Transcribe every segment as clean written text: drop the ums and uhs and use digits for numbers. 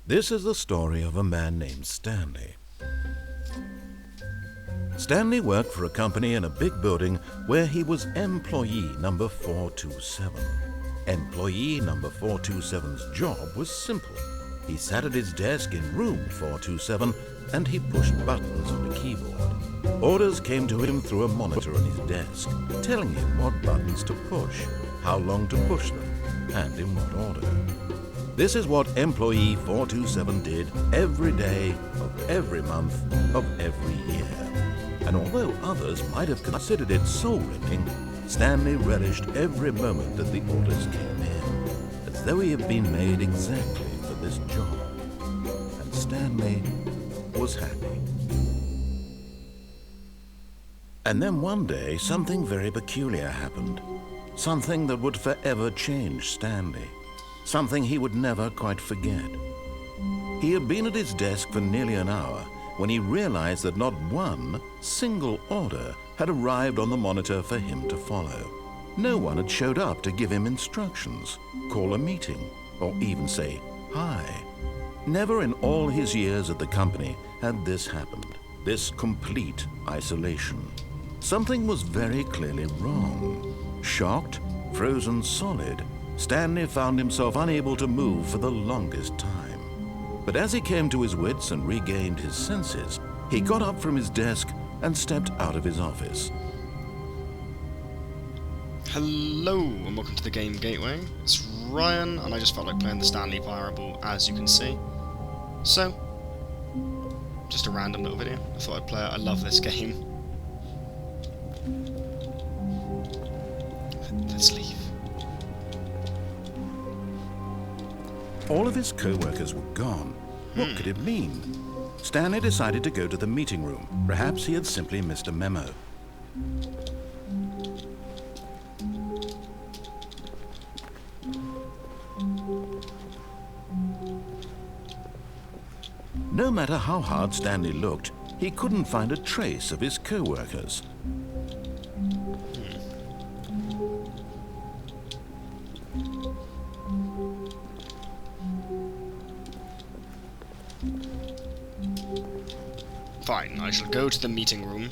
This is the story of a man named Stanley. Stanley worked for a company in a big building where he was employee number 427. Employee number 427's job was simple. He sat at his desk in room 427 and he pushed buttons on a keyboard. Orders came to him through a monitor on his desk, telling him what buttons to push, how long to push them, and in what order. This is what employee 427 did every day of every month of every year. And although others might have considered it soul-ripping, Stanley relished every moment that the orders came in, as though he had been made exactly for this job. And Stanley was happy. And then one day, something very peculiar happened. Something that would forever change Stanley. Something he would never quite forget. He had been at his desk for nearly an hour when he realized that not one single order had arrived on the monitor for him to follow. No one had showed up to give him instructions, call a meeting, or even say hi. Never in all his years at the company had this happened, this complete isolation. Something was very clearly wrong. Shocked, frozen solid, Stanley found himself unable to move for the longest time. But as he came to his wits and regained his senses, he got up from his desk and stepped out of his office. Hello and welcome to the Game Gateway. It's Ryan and I just felt like playing the Stanley Parable, as you can see. So, just a random little video. I thought I'd play it. I love this game. Let's leave. All of his co-workers were gone. What could it mean? Stanley decided to go to the meeting room. Perhaps he had simply missed a memo. No matter how hard Stanley looked, he couldn't find a trace of his co-workers. Fine, I shall go to the meeting room.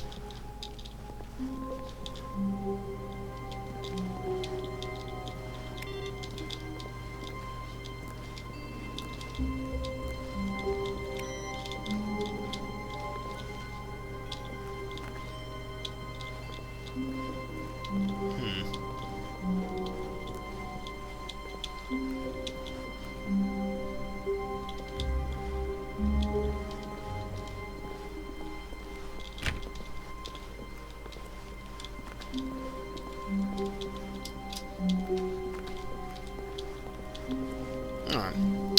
Alright,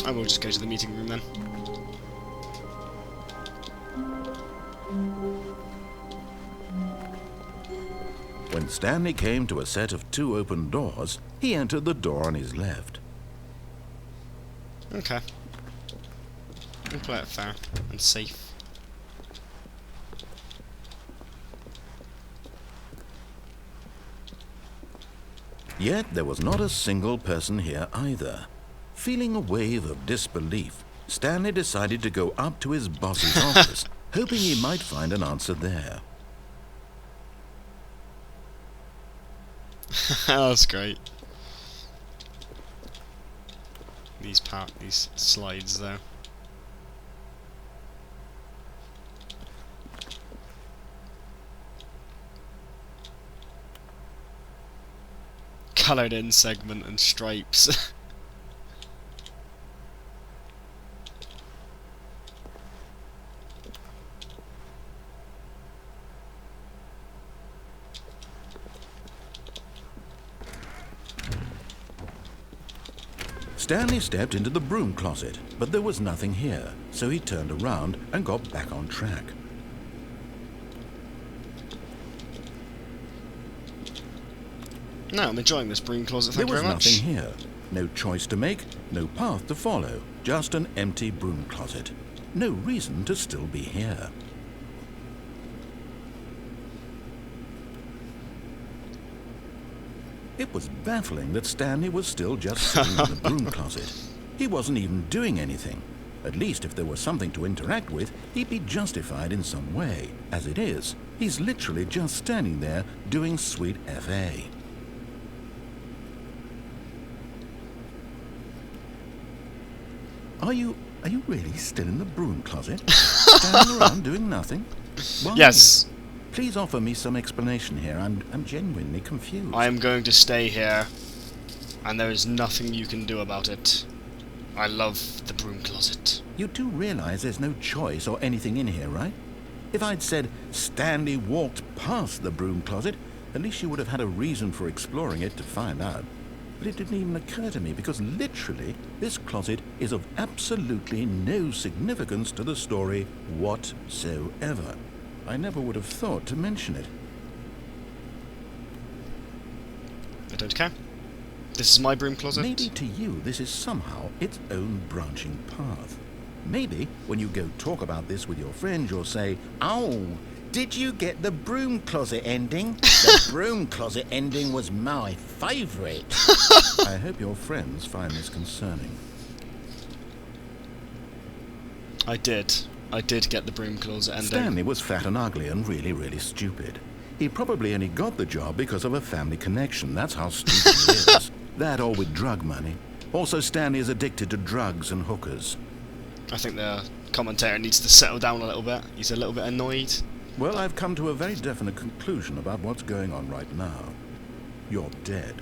I will just go to the meeting room then. When Stanley came to a set of 2 open doors, he entered the door on his left. Okay. We'll play it fair and safe. Yet there was not a single person here either. Feeling a wave of disbelief, Stanley decided to go up to his boss's office, hoping he might find an answer there. That's great. These slides though. Coloured in segment and stripes. Stanley stepped into the broom closet, but there was nothing here, so he turned around and got back on track. No, I'm enjoying this broom closet, thank you very much. There was nothing here. No choice to make, no path to follow, just an empty broom closet. No reason to still be here. It was baffling that Stanley was still just sitting in the broom closet. He wasn't even doing anything. At least if there was something to interact with, he'd be justified in some way. As it is, he's literally just standing there doing sweet FA. Are you really still in the broom closet? Standing around doing nothing? Why? Yes. Please offer me some explanation here. I'm genuinely confused. I am going to stay here, and there is nothing you can do about it. I love the broom closet. You do realize there's no choice or anything in here, right? If I'd said Stanley walked past the broom closet, at least you would have had a reason for exploring it to find out. But it didn't even occur to me because literally this closet is of absolutely no significance to the story whatsoever. I never would have thought to mention it. I don't care. This is my broom closet. Maybe to you this is somehow its own branching path. Maybe when you go talk about this with your friends you'll say, "Oh, did you get the broom closet ending? The broom closet ending was my favourite." I hope your friends find this concerning. I did get the broom closet ending. Stanley was fat and ugly and really, really stupid. He probably only got the job because of a family connection. That's how stupid he is. That or with drug money. Also, Stanley is addicted to drugs and hookers. I think the commentator needs to settle down a little bit. He's a little bit annoyed. Well, I've come to a very definite conclusion about what's going on right now. You're dead.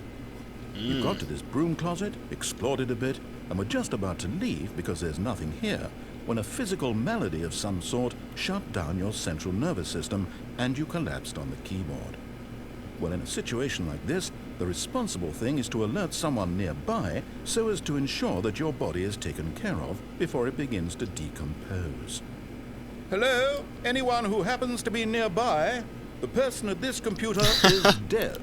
You got to this broom closet, explored it a bit, and were just about to leave because there's nothing here, when a physical malady of some sort shut down your central nervous system and you collapsed on the keyboard. Well, in a situation like this, the responsible thing is to alert someone nearby so as to ensure that your body is taken care of before it begins to decompose. Hello? Anyone who happens to be nearby? The person at this computer is dead.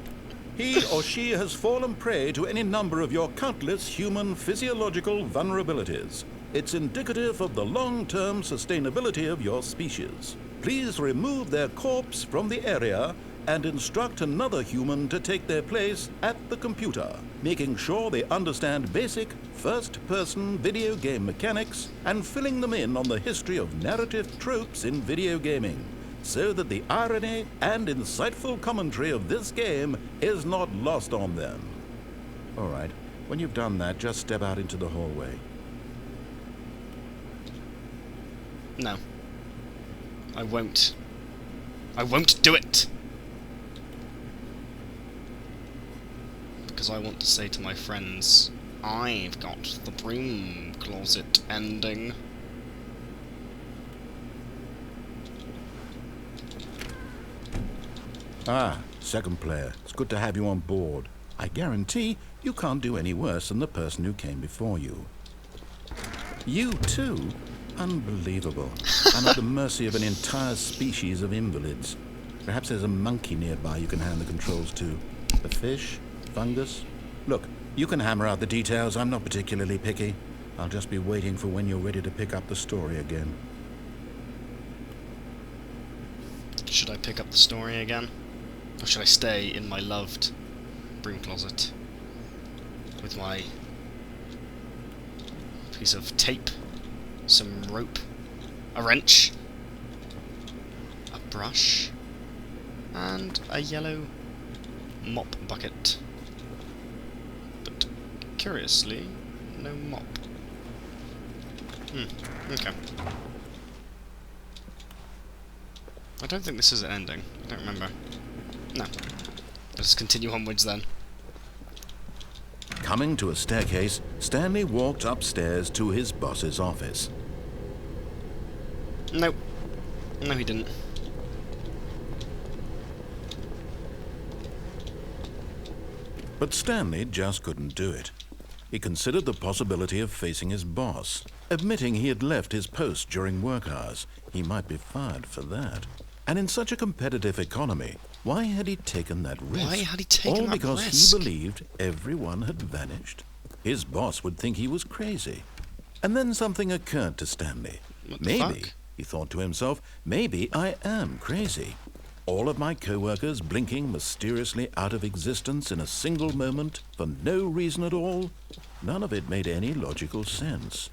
He or she has fallen prey to any number of your countless human physiological vulnerabilities. It's indicative of the long-term sustainability of your species. Please remove their corpse from the area and instruct another human to take their place at the computer, making sure they understand basic first-person video game mechanics and filling them in on the history of narrative tropes in video gaming, so that the irony and insightful commentary of this game is not lost on them. All right, when you've done that, just step out into the hallway. No. I won't. I won't do it! Because I want to say to my friends, I've got the broom closet ending. Ah, second player. It's good to have you on board. I guarantee you can't do any worse than the person who came before you. You too? Unbelievable. I'm at the mercy of an entire species of invalids. Perhaps there's a monkey nearby you can hand the controls to. A fish? Fungus? Look, you can hammer out the details. I'm not particularly picky. I'll just be waiting for when you're ready to pick up the story again. Should I pick up the story again? Or should I stay in my loved broom closet with my piece of tape, some rope, a wrench, a brush, and a yellow mop bucket? But curiously, no mop. Okay. I don't think this is an ending. I don't remember. No. Let's continue onwards then. Coming to a staircase, Stanley walked upstairs to his boss's office. Nope. No, he didn't. But Stanley just couldn't do it. He considered the possibility of facing his boss. Admitting he had left his post during work hours, he might be fired for that. And in such a competitive economy, why had he taken that risk? Why had he taken that risk? All because he believed everyone had vanished. His boss would think he was crazy. And then something occurred to Stanley. Maybe, he thought to himself, maybe I am crazy. All of my co-workers blinking mysteriously out of existence in a single moment for no reason at all. None of it made any logical sense.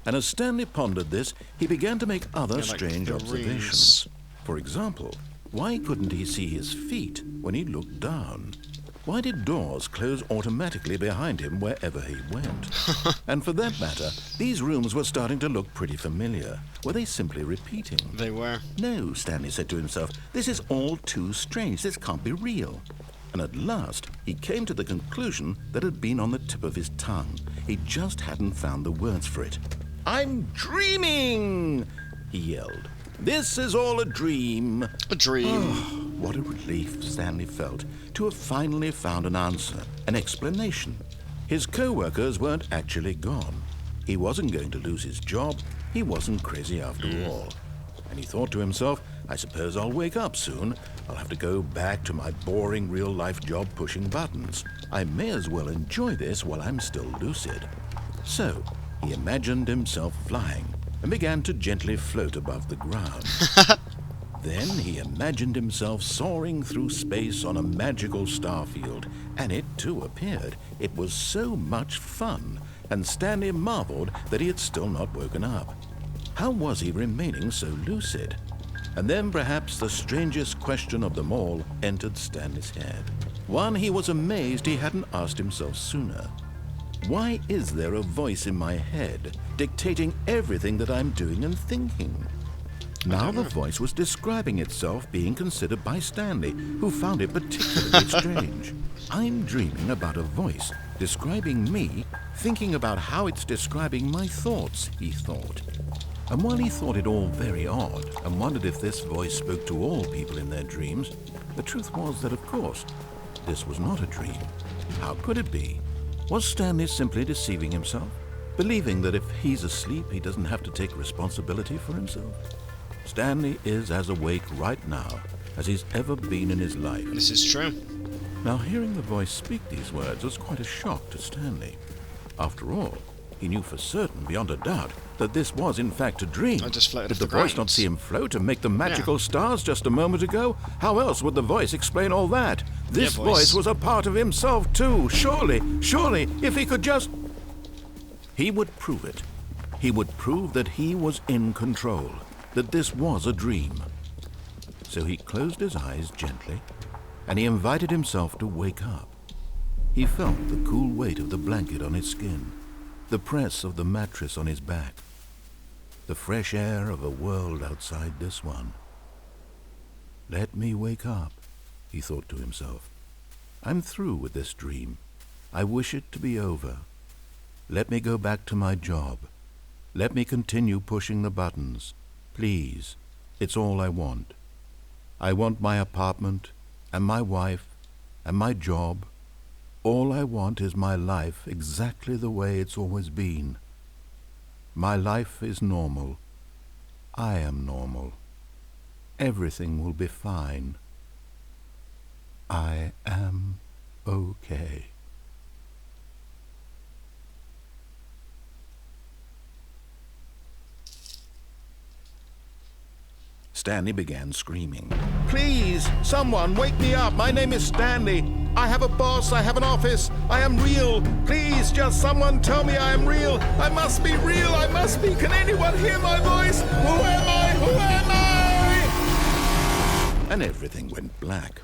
And as Stanley pondered this, he began to make other strange observations. For example, why couldn't he see his feet when he looked down? Why did doors close automatically behind him wherever he went? And for that matter, these rooms were starting to look pretty familiar. Were they simply repeating? They were. No, Stanley said to himself, this is all too strange. This can't be real. And at last, he came to the conclusion that had been on the tip of his tongue. He just hadn't found the words for it. "I'm dreaming!" he yelled. "This is all a dream." A dream. Oh, what a relief Stanley felt to have finally found an answer, an explanation. His co-workers weren't actually gone. He wasn't going to lose his job. He wasn't crazy after all. And he thought to himself, I suppose I'll wake up soon. I'll have to go back to my boring real-life job pushing buttons. I may as well enjoy this while I'm still lucid. So, he imagined himself flying and began to gently float above the ground. Then he imagined himself soaring through space on a magical starfield, and it too appeared. It was so much fun, and Stanley marveled that he had still not woken up. How was he remaining so lucid? And then perhaps the strangest question of them all entered Stanley's head. One he was amazed he hadn't asked himself sooner. Why is there a voice in my head dictating everything that I'm doing and thinking? Now the voice was describing itself being considered by Stanley, who found it particularly strange. I'm dreaming about a voice describing me, thinking about how it's describing my thoughts, he thought. And while he thought it all very odd and wondered if this voice spoke to all people in their dreams, the truth was that, of course, this was not a dream. How could it be? Was Stanley simply deceiving himself, believing that if he's asleep, he doesn't have to take responsibility for himself? Stanley is as awake right now as he's ever been in his life. This is true. Now, hearing the voice speak these words was quite a shock to Stanley. After all, he knew for certain, beyond a doubt, that this was in fact a dream. I just floated Did off the the voice not ground. see him float and make the magical stars just a moment ago? How else would the voice explain all that? This Yeah, voice voice. was a part of himself too. Surely, if he could just... He would prove it. He would prove that he was in control, that this was a dream. So he closed his eyes gently, and he invited himself to wake up. He felt the cool weight of the blanket on his skin, the press of the mattress on his back, the fresh air of a world outside this one. Let me wake up, he thought to himself. I'm through with this dream. I wish it to be over. Let me go back to my job. Let me continue pushing the buttons. Please, it's all I want. I want my apartment, and my wife, and my job. All I want is my life exactly the way it's always been. My life is normal. I am normal. Everything will be fine. I am okay. Stanley began screaming. Please, someone, wake me up. My name is Stanley. I have a boss. I have an office. I am real. Please, just someone tell me I am real. I must be real. I must be. Can anyone hear my voice? Who am I? Who am I? And everything went black.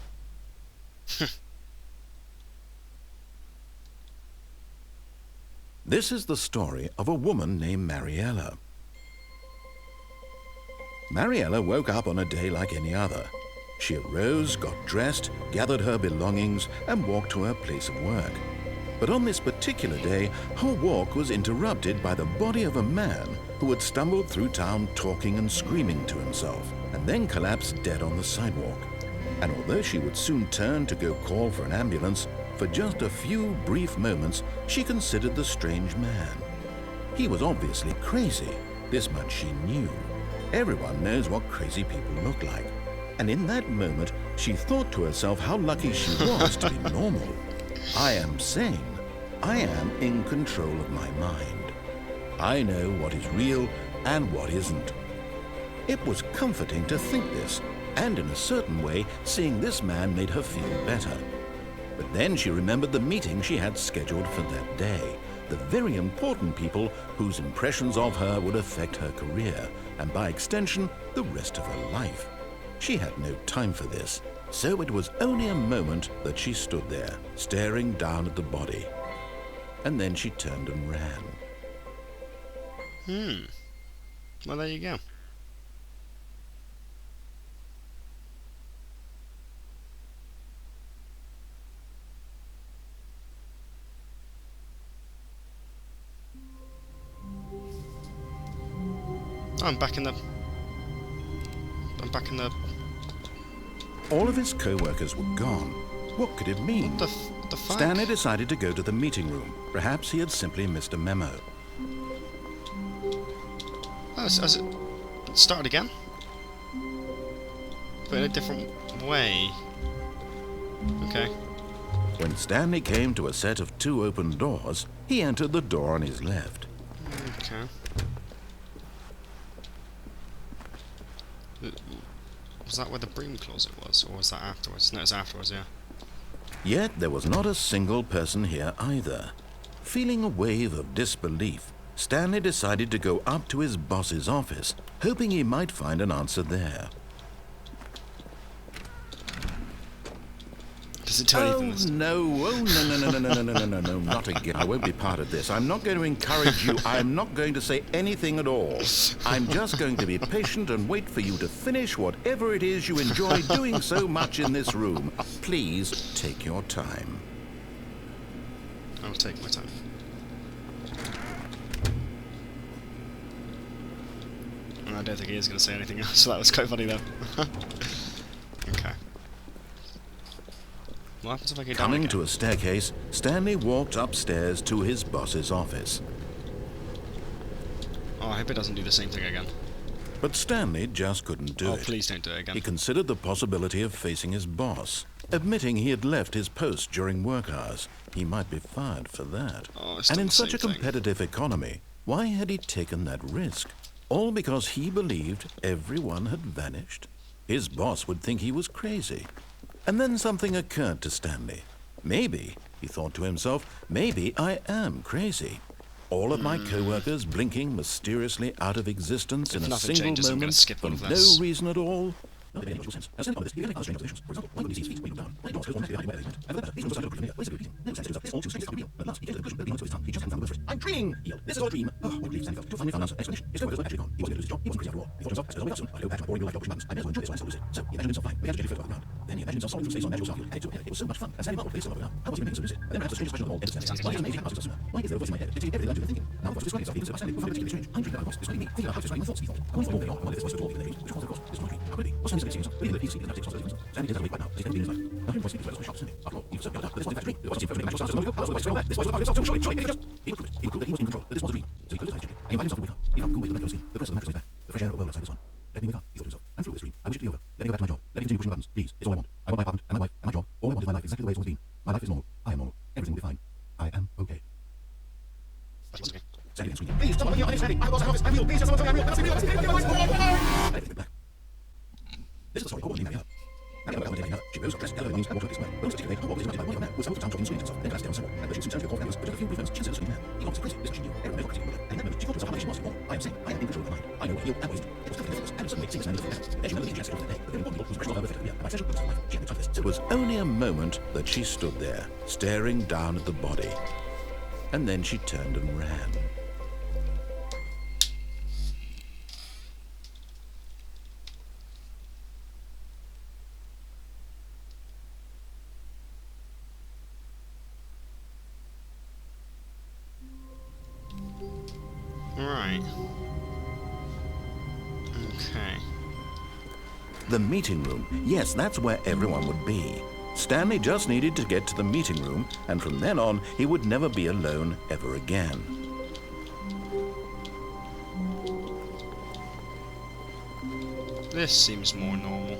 This is the story of a woman named Mariella. Mariella woke up on a day like any other. She arose, got dressed, gathered her belongings, and walked to her place of work. But on this particular day, her walk was interrupted by the body of a man who had stumbled through town talking and screaming to himself, and then collapsed dead on the sidewalk. And although she would soon turn to go call for an ambulance, for just a few brief moments, she considered the strange man. He was obviously crazy. This much she knew. Everyone knows what crazy people look like. And in that moment, she thought to herself how lucky she was to be normal. I am sane. I am in control of my mind. I know what is real and what isn't. It was comforting to think this, and in a certain way, seeing this man made her feel better. But then she remembered the meeting she had scheduled for that day. the very important people whose impressions of her would affect her career, and by extension, the rest of her life. She had no time for this, so it was only a moment that she stood there, staring down at the body. And then she turned and ran. Well, there you go. I'm back in the... All of his co-workers were gone. What could it mean? What the fuck? Stanley decided to go to the meeting room. Perhaps he had simply missed a memo. Oh, has it started again? But in a different way. Okay. When Stanley came to a set of 2 open doors, he entered the door on his left. Okay. Was that where the broom closet was, or was that afterwards? No, it was afterwards, yeah. Yet there was not a single person here either. Feeling a wave of disbelief, Stanley decided to go up to his boss's office, hoping he might find an answer there. Does it tell anything? No, not again. I won't be part of this. I'm not going to encourage you. I'm not going to say anything at all. I'm just going to be patient and wait for you to finish whatever it is you enjoy doing so much in this room. Please take your time. I'll take my time. I don't think he is going to say anything else, so that was quite funny though. Okay. What happens if I go down Coming again? to a staircase, Stanley walked upstairs to his boss's office. Oh, I hope it doesn't do the same thing again. But Stanley just couldn't do it. Oh, please don't do it again. He considered the possibility of facing his boss, admitting he had left his post during work hours. He might be fired for that. Oh, it's And still in the such a same thing. competitive economy, why had he taken that risk? All because he believed everyone had vanished? His boss would think he was crazy. And then something occurred to Stanley. Maybe, he thought to himself, maybe I am crazy. All of my co-workers blinking mysteriously out of existence If in a nothing single changes, I'm gonna moment skip for all of no this. reason at all. I'm dreaming! This is all a dream. Oh, what relief, Stanley felt. To finally find an explanation. His co-workers were actually gone. He wasn't going to lose his job. He wasn't crazy after all. He thought to himself, as though soon. I know badge boring real life buttons. I may as well enjoy this while I still lose it. So he imagined himself flying. Began to gently float above the ground. Then he imagined himself soaring through space on natural starfield. And it was so much fun. And Stanley marveled, they still above the ground. How was he going to lose it? And then perhaps the strangest question of all entered Stanley's mind. Why is amazing how much sooner? Why is there a voice in my head dictating everything I'm doing and thinking? Now the voice was describing himself, even so by Stanley, who found it particularly strange. I'm dreaming about a voice describing me, thinking about how to describe my thoughts, he thought. I wonder what all they are, and whether this voice would all be in their dreams, which was, of course, this was not a dream. How could it be? Was Stanley simply seeing himself? Really, he didn't have to take responsibility for himself. Stanley didn't have to wait right now. He's going to be in his life. Now hearing the voice speak to us was sharp, Stanley. After all, he was so beyond doubt that this was in fact a dream. The voice seemed perfectly natural sounds, how else would the voice fail that? This voice was a part of himself, surely, surely, he would prove it. He would prove that he was in control, that this was a dream. So he closed his eyes gently. He invited himself to wake up. He found a cool way to let go of steam. The press of the mattress laid back. The fresh air of a world outside the sun. Let me wake up, he thought to himself. I'm through with this dream. I wish it to be over. Let me go back to my job. Let me continue pushing buttons. Please, it's all I want. I want my apartment and my wife and my job. All I want is my life exactly the way it's always been. My life is normal. I am normal. Everything will be fine. I am okay. That's okay. Stanley began screaming. Please, someone here, I'm Stanley. I'm the boss of the office. I'm real. Please, just someone tell me I'm real. That's real. That's real. I let it back. This is the story of one named Mariana. Mariana went out She rose up dressed in elevator means and walked up this way. When it was particularly late, what was interrupted by one young man who was out of town jogging, screaming to himself, then collapsed down somewhere. And though she soon turned to call for ambulance, but just a few brief moments, she considered the screaming man. He got crazy. This much she knew. Everyone knows what crazy people do. And in that moment, she thought to herself how much she was. Oh, I am sane. I am in control of my mind. I know what healed and what isn't. It was perfectly effortless, and suddenly seeing this man looked at her. Then she remembered the chance to go to the day. The very important people whose impressions of her were affected her career. And by essential purpose of life, she had no time for this. So it was only a moment that she stood there, staring down at the body. And then she turned and ran. Right. Okay. The meeting room. Yes, that's where everyone would be. Stanley just needed to get to the meeting room, and from then on, he would never be alone ever again. This seems more normal.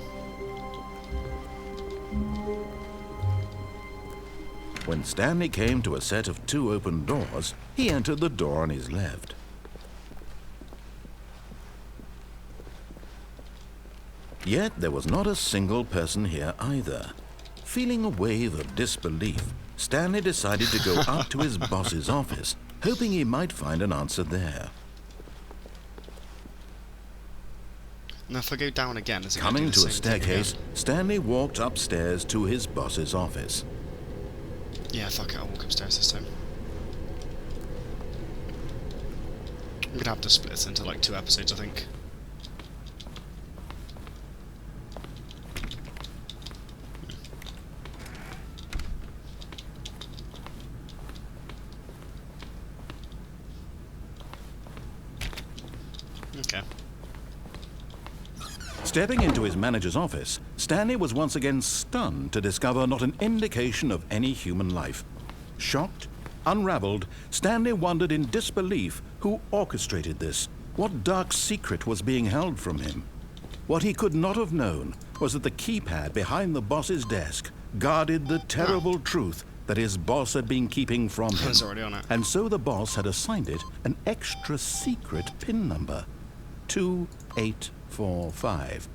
When Stanley came to a set of 2 open doors, he entered the door on his left. Yet there was not a single person here either. Feeling a wave of disbelief, Stanley decided to go up to his boss's office, hoping he might find an answer there. Now if I go down again, is it Coming gonna do to the a same thing again? staircase, Stanley walked upstairs to his boss's office. Yeah, fuck it, I'll walk upstairs this time. I'm gonna have to split this into like 2 episodes, I think. Okay. Stepping into his manager's office, Stanley was once again stunned to discover not an indication of any human life. Shocked, unraveled, Stanley wondered in disbelief who orchestrated this, what dark secret was being held from him. What he could not have known was that the keypad behind the boss's desk guarded the terrible truth that his boss had been keeping from him. I was already on it. And so the boss had assigned it an extra secret PIN number, 2845.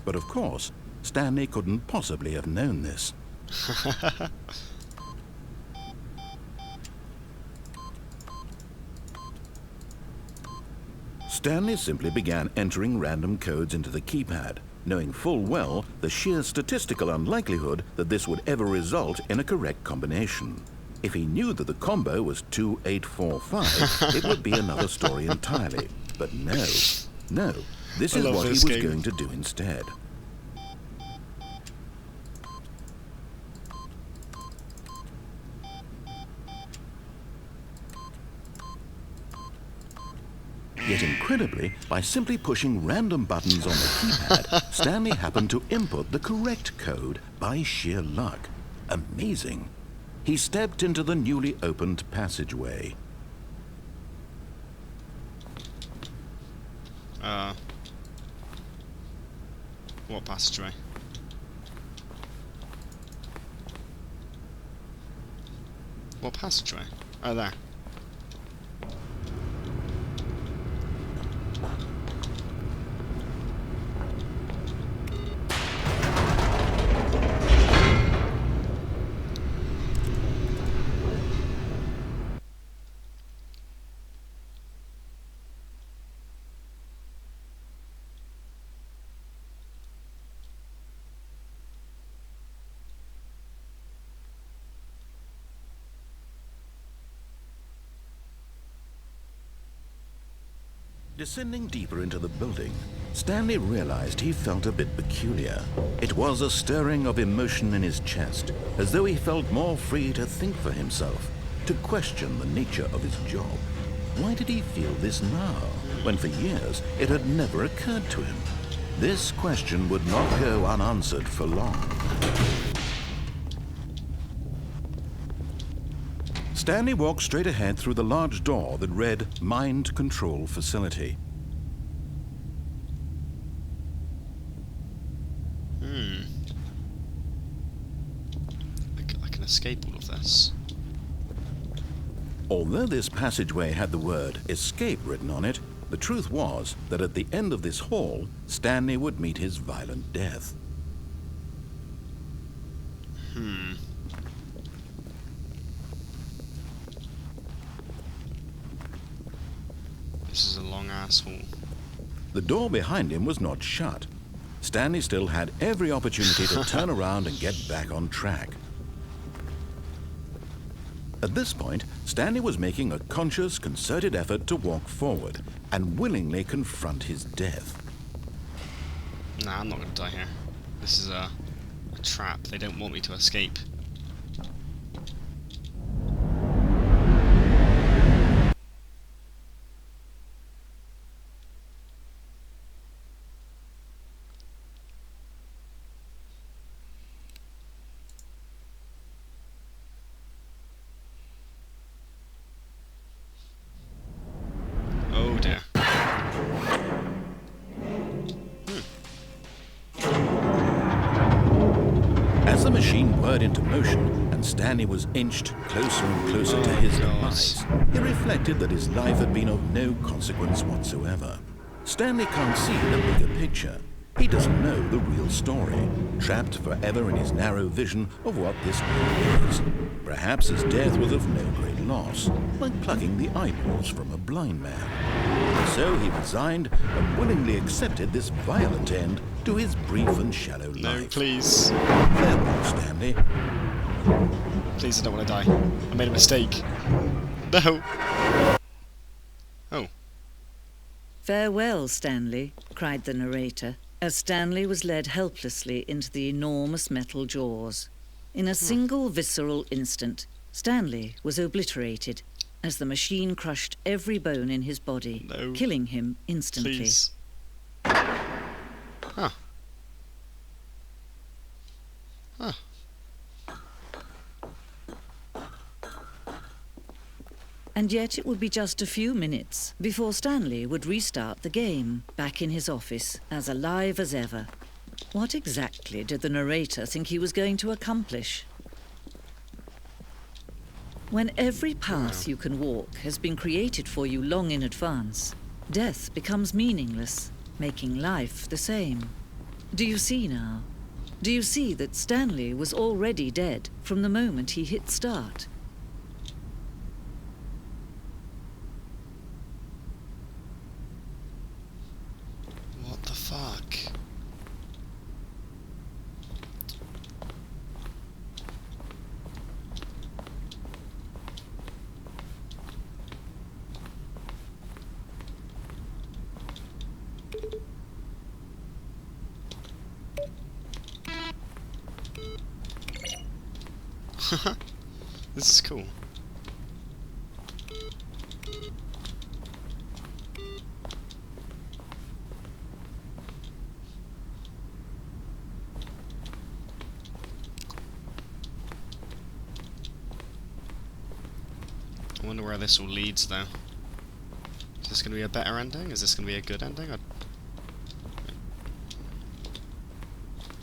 But of course, Stanley couldn't possibly have known this. Stanley simply began entering random codes into the keypad, knowing full well the sheer statistical unlikelihood that this would ever result in a correct combination. If he knew that the combo was 2845, it would be another story entirely. But no, this is what he was going to do instead. Yet incredibly, by simply pushing random buttons on the keypad, Stanley happened to input the correct code by sheer luck. Amazing. He stepped into the newly opened passageway. What passageway? What passageway? Oh, there. Descending deeper into the building, Stanley realized he felt a bit peculiar. It was a stirring of emotion in his chest, as though he felt more free to think for himself, to question the nature of his job. Why did he feel this now, when for years it had never occurred to him? This question would not go unanswered for long. Stanley walked straight ahead through the large door that read Mind Control Facility. I can escape all of this. Although this passageway had the word escape written on it, the truth was that at the end of this hall, Stanley would meet his violent death. This is a long-ass hall. The door behind him was not shut. Stanley still had every opportunity to turn around and get back on track. At this point, Stanley was making a conscious, concerted effort to walk forward and willingly confront his death. Nah, I'm not gonna die here. This is a trap. They don't want me to escape. Oh dear. As the machine whirred into motion and Stanley was inched closer and closer to his demise, he reflected that his life had been of no consequence whatsoever. Stanley can't see the bigger picture. He doesn't know the real story, trapped forever in his narrow vision of what this world is. Perhaps his death was of no great loss like plucking the eyeballs from a blind man. So he resigned and willingly accepted this violent end to his brief and shallow life. No, please. Farewell, Stanley. Please, I don't want to die. I made a mistake. No. Oh. "Farewell, Stanley," cried the narrator, as Stanley was led helplessly into the enormous metal jaws. In a single visceral instant, Stanley was obliterated as the machine crushed every bone in his body, No. killing him instantly. Please. Huh. Huh. And yet it would be just a few minutes before Stanley would restart the game, back in his office, as alive as ever. What exactly did the narrator think he was going to accomplish? When every path you can walk has been created for you long in advance, death becomes meaningless, making life the same. Do you see now? Do you see that Stanley was already dead from the moment he hit start? What the fuck? This is cool. I wonder where this all leads, though. Is this going to be a better ending? Is this going to be a good ending?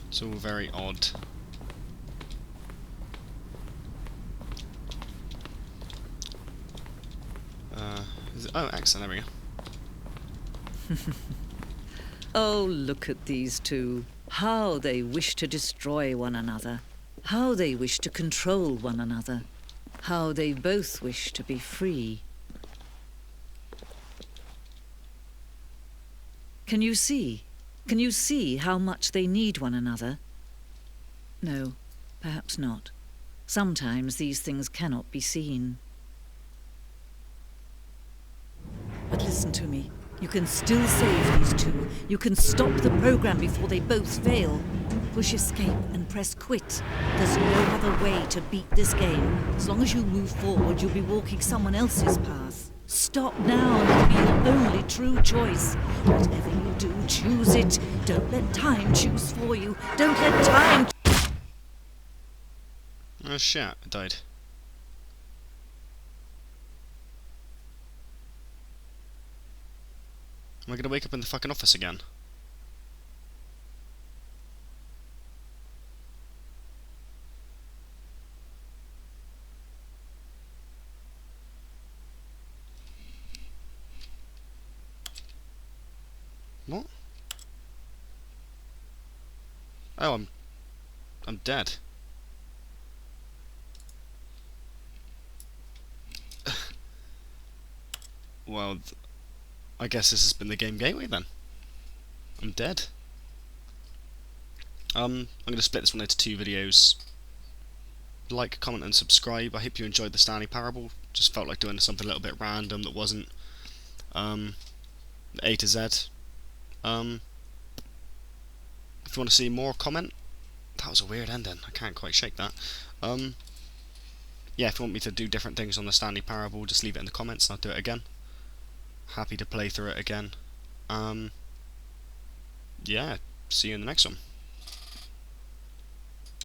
It's all very odd. Oh, excellent, there we go. Oh, look at these two. How they wish to destroy one another. How they wish to control one another. How they both wish to be free. Can you see? Can you see how much they need one another? No, perhaps not. Sometimes these things cannot be seen. But listen to me. You can still save these two. You can stop the program before they both fail. Push escape and press quit. There's no other way to beat this game. As long as you move forward, you'll be walking someone else's path. Stop now and it'll be your only true choice. Whatever you do, choose it. Don't let time choose for you. Don't let time... Oh shit, I died. Am I gonna wake up in the fucking office again? What? Oh, I'm dead. Well, I guess this has been the Game Gateway then. I'm dead. I'm going to split this one into two videos. Like, comment and subscribe. I hope you enjoyed the Stanley Parable. Just felt like doing something a little bit random that wasn't A to Z. If you want to see more, comment. That was a weird ending. I can't quite shake that. Yeah, if you want me to do different things on the Stanley Parable, just leave it in the comments and I'll do it again. Happy to play through it again. Yeah, see you in the next one.